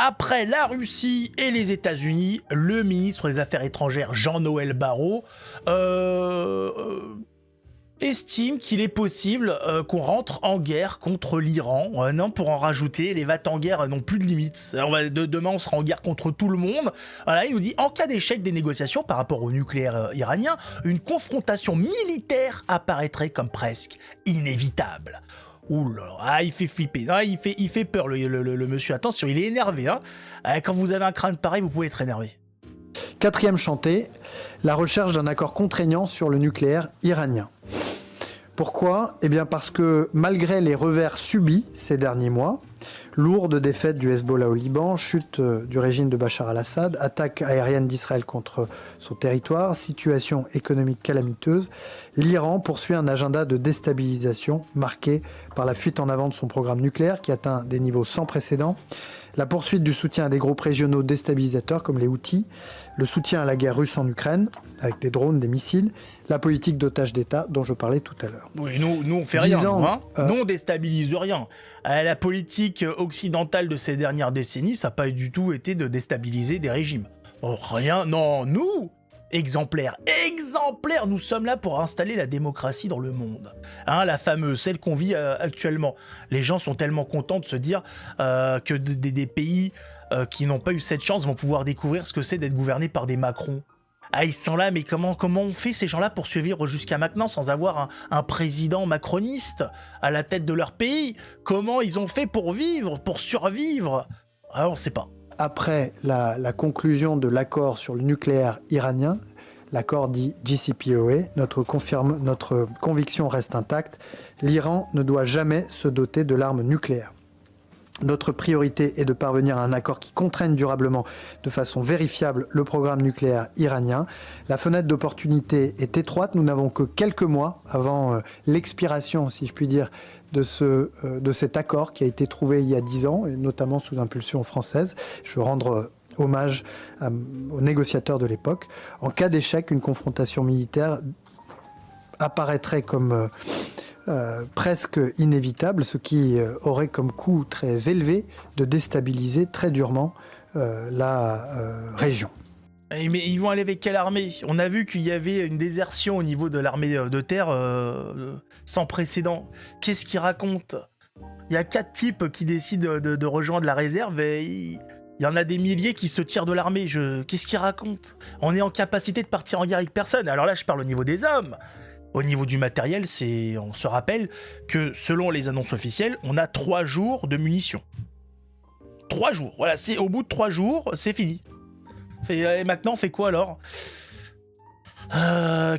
Après la Russie et les États-Unis, le ministre des Affaires étrangères Jean-Noël Barrot estime qu'il est possible qu'on rentre en guerre contre l'Iran. Non, pour en rajouter, les va-t-en-guerre n'ont plus de limites. Demain, on sera en guerre contre tout le monde. Voilà, il nous dit, en cas d'échec des négociations par rapport au nucléaire iranien, une confrontation militaire apparaîtrait comme presque inévitable. Oula, il fait flipper, il fait peur le monsieur. Attention, il est énervé. Hein. Quand vous avez un crâne pareil, vous pouvez être énervé. Quatrième chantier, la recherche d'un accord contraignant sur le nucléaire iranien. Pourquoi ? Eh bien parce que malgré les revers subis ces derniers mois, lourde défaite du Hezbollah au Liban, chute du régime de Bachar al-Assad, attaque aérienne d'Israël contre son territoire, situation économique calamiteuse, l'Iran poursuit un agenda de déstabilisation marqué par la fuite en avant de son programme nucléaire qui atteint des niveaux sans précédent, la poursuite du soutien à des groupes régionaux déstabilisateurs comme les Houthis, le soutien à la guerre russe en Ukraine, avec des drones, des missiles, la politique d'otage d'État dont je parlais tout à l'heure. Oui, nous on fait rien, nous on déstabilise rien. La politique occidentale de ces dernières décennies, ça n'a pas du tout été de déstabiliser des régimes. Rien, non, nous, exemplaires, nous sommes là pour installer la démocratie dans le monde. Hein, la fameuse, celle qu'on vit actuellement. Les gens sont tellement contents de se dire que des pays qui n'ont pas eu cette chance vont pouvoir découvrir ce que c'est d'être gouverné par des Macron. Ah, ils sont là, mais comment on fait ces gens-là pour survivre jusqu'à maintenant sans avoir un président macroniste à la tête de leur pays ? Comment ils ont fait pour vivre, pour survivre ? Ah, on ne sait pas. Après la conclusion de l'accord sur le nucléaire iranien, l'accord dit JCPOA, notre conviction reste intacte, l'Iran ne doit jamais se doter de l'arme nucléaire. Notre priorité est de parvenir à un accord qui contraigne durablement de façon vérifiable le programme nucléaire iranien. La fenêtre d'opportunité est étroite, nous n'avons que quelques mois avant l'expiration, si je puis dire, de cet accord qui a été trouvé il y a 10 ans, et notamment sous impulsion française. Je veux rendre hommage aux négociateurs de l'époque. En cas d'échec, une confrontation militaire apparaîtrait comme presque inévitable, ce qui aurait comme coût très élevé de déstabiliser très durement la région. Mais ils vont aller avec quelle armée ? On a vu qu'il y avait une désertion au niveau de l'armée de terre sans précédent. Qu'est-ce qu'ils racontent ? Il y a 4 types qui décident de rejoindre la réserve et il y en a des milliers qui se tirent de l'armée. Qu'est-ce qu'ils racontent ? On est en capacité de partir en guerre avec personne. Alors là, je parle au niveau des hommes. Au niveau du matériel, on se rappelle que selon les annonces officielles, on a 3 jours de munitions. 3 jours, voilà, au bout de 3 jours, c'est fini. Et maintenant, on fait quoi alors ?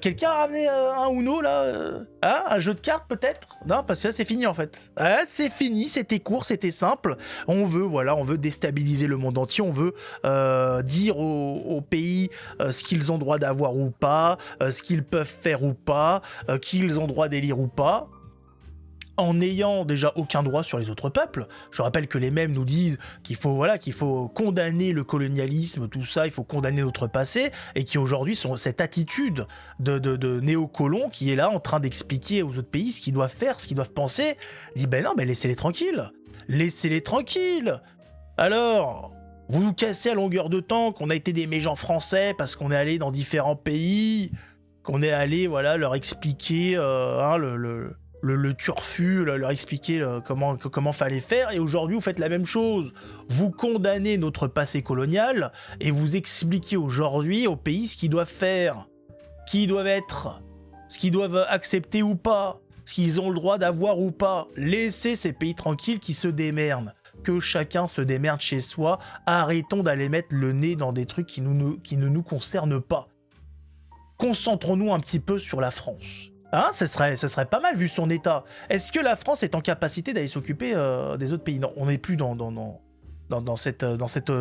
Quelqu'un a ramené un Uno là un jeu de cartes peut-être ? Non, parce que là c'est fini en fait. C'est fini, c'était court, c'était simple. On veut déstabiliser le monde entier, on veut dire aux pays ce qu'ils ont droit d'avoir ou pas, ce qu'ils peuvent faire ou pas, qu'ils ont droit d'élire ou pas. En n'ayant déjà aucun droit sur les autres peuples. Je rappelle que les mêmes nous disent qu'il faut condamner le colonialisme, tout ça, il faut condamner notre passé, et qui aujourd'hui sont cette attitude de néocolons qui est là en train d'expliquer aux autres pays ce qu'ils doivent faire, ce qu'ils doivent penser. Ils disent ben non, mais laissez-les tranquilles. Alors, vous nous cassez à longueur de temps qu'on a été des méchants français parce qu'on est allé dans différents pays, qu'on est allé leur expliquer le turfu, leur expliquer comment fallait faire, et aujourd'hui vous faites la même chose. Vous condamnez notre passé colonial et vous expliquez aujourd'hui aux pays ce qu'ils doivent faire, qui ils doivent être, ce qu'ils doivent accepter ou pas, ce qu'ils ont le droit d'avoir ou pas. Laissez ces pays tranquilles qui se démerdent. Que chacun se démerde chez soi. Arrêtons d'aller mettre le nez dans des trucs qui ne nous concernent pas. Concentrons-nous un petit peu sur la France. Hein, ça serait pas mal vu son état. Est-ce que la France est en capacité d'aller s'occuper des autres pays ? Non, on n'est plus dans cette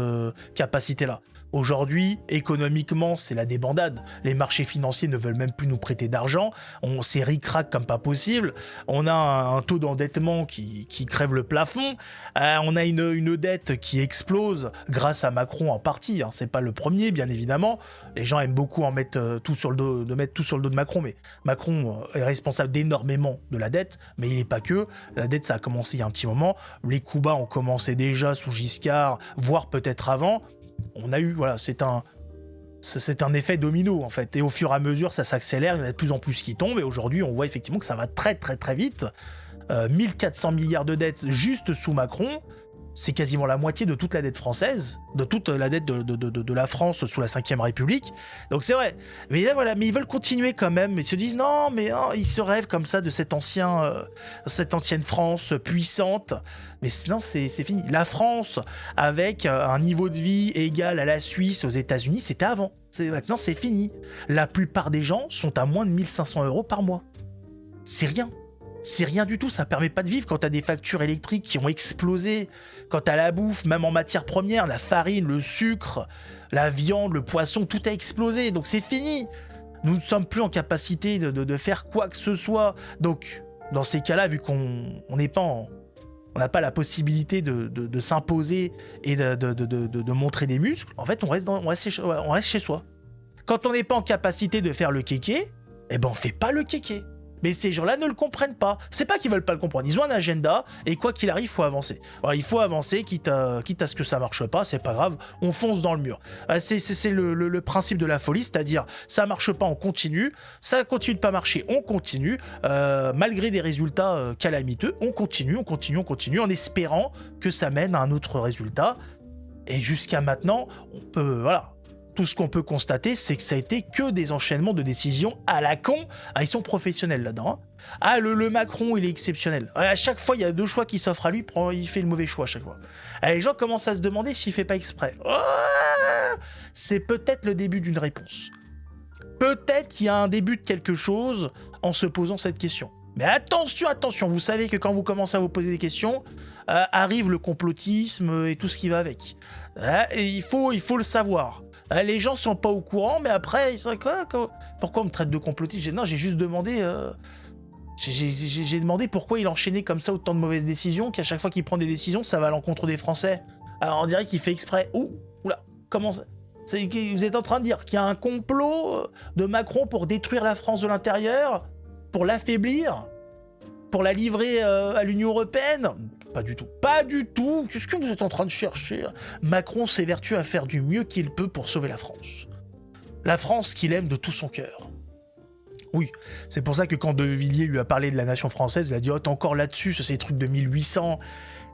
capacité-là. Aujourd'hui, économiquement, c'est la débandade. Les marchés financiers ne veulent même plus nous prêter d'argent. On s'est ric-rac comme pas possible. On a un taux d'endettement qui crève le plafond. On a une dette qui explose grâce à Macron en partie. Hein. C'est pas le premier, bien évidemment. Les gens aiment beaucoup mettre tout sur le dos de Macron, mais Macron est responsable d'énormément de la dette, mais il n'est pas que. La dette, ça a commencé il y a un petit moment. Les coups bas ont commencé déjà sous Giscard, voire peut-être avant, on a eu, voilà, c'est un effet domino en fait, et au fur et à mesure ça s'accélère, il y en a de plus en plus qui tombent, et aujourd'hui on voit effectivement que ça va très très très vite. 1400 milliards de dettes juste sous Macron, c'est quasiment la moitié de toute la dette française, de toute la dette de la France sous la 5ème République. Donc c'est vrai. Mais là, voilà, mais ils veulent continuer quand même. Ils se disent non, mais ils se rêvent comme ça de cette ancienne France puissante. Mais sinon, c'est fini. La France, avec un niveau de vie égal à la Suisse, aux États-Unis, c'était avant. Maintenant, c'est fini. La plupart des gens sont à moins de 1500 € par mois. C'est rien. C'est rien du tout, ça permet pas de vivre quand t'as des factures électriques qui ont explosé, quand t'as la bouffe, même en matière première, la farine, le sucre, la viande, le poisson, tout a explosé, donc c'est fini. Nous ne sommes plus en capacité de faire quoi que ce soit. Donc, dans ces cas-là, vu qu'on n'est pas on n'a pas la possibilité de s'imposer et de montrer des muscles, en fait, on reste chez soi. Quand on n'est pas en capacité de faire le kéké, eh ben on fait pas le kéké. Mais ces gens-là ne le comprennent pas. C'est pas qu'ils veulent pas le comprendre. Ils ont un agenda et quoi qu'il arrive, il faut avancer. Alors, il faut avancer, quitte à ce que ça marche pas, c'est pas grave, on fonce dans le mur. C'est le principe de la folie, c'est-à-dire ça marche pas, on continue. Ça continue de pas marcher, on continue. Malgré des résultats calamiteux, on continue, en espérant que ça mène à un autre résultat. Et jusqu'à maintenant, on peut, voilà. Tout ce qu'on peut constater, c'est que ça a été que des enchaînements de décisions à la con. Ah, ils sont professionnels là-dedans. Ah, le Macron, il est exceptionnel. À chaque fois, il y a 2 choix qui s'offrent à lui, il fait le mauvais choix à chaque fois. Ah, les gens commencent à se demander s'il fait pas exprès. Ah, c'est peut-être le début d'une réponse. Peut-être qu'il y a un début de quelque chose en se posant cette question. Mais attention, vous savez que quand vous commencez à vous poser des questions, arrive le complotisme et tout ce qui va avec. Et il faut le savoir. Les gens sont pas au courant, mais après, ils sont quoi, pourquoi on me traite de complotiste? Non, j'ai juste demandé... J'ai demandé pourquoi il enchaînait comme ça autant de mauvaises décisions, qu'à chaque fois qu'il prend des décisions, ça va à l'encontre des Français. Alors on dirait qu'il fait exprès. Oula, comment ça? Vous êtes en train de dire qu'il y a un complot de Macron pour détruire la France de l'intérieur, pour l'affaiblir, pour la livrer à l'Union Européenne? Pas du tout. Pas du tout. Qu'est-ce que vous êtes en train de chercher? Macron s'évertue à faire du mieux qu'il peut pour sauver la France. La France qu'il aime de tout son cœur. Oui, c'est pour ça que quand De Villiers lui a parlé de la nation française, il a dit « Oh, t'es encore là-dessus, c'est ces trucs de 1800 ».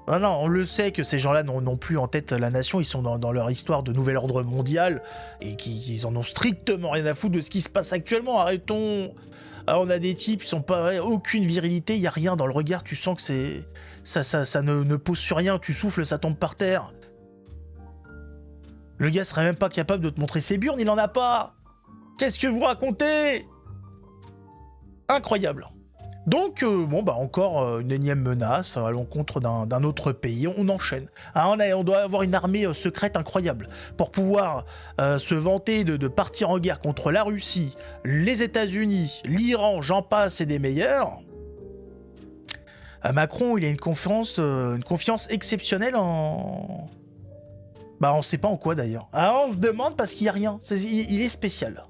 Non, on le sait que ces gens-là n'ont plus en tête la nation, ils sont dans leur histoire de nouvel ordre mondial, et qu'ils en ont strictement rien à foutre de ce qui se passe actuellement, arrêtons. Alors, on a des types, ils sont pas... aucune virilité, il y a rien dans le regard, tu sens que c'est... Ça ne pose sur rien, tu souffles, ça tombe par terre. Le gars serait même pas capable de te montrer ses burnes, il en a pas. Qu'est-ce que vous racontez? Incroyable. Donc, encore une énième menace à l'encontre d'un autre pays. On enchaîne. On doit avoir une armée secrète incroyable pour pouvoir se vanter de partir en guerre contre la Russie, les États-Unis, l'Iran, j'en passe et des meilleurs. Macron, il a une confiance exceptionnelle en... on sait pas en quoi d'ailleurs. On se demande parce qu'il y a rien. Il est spécial.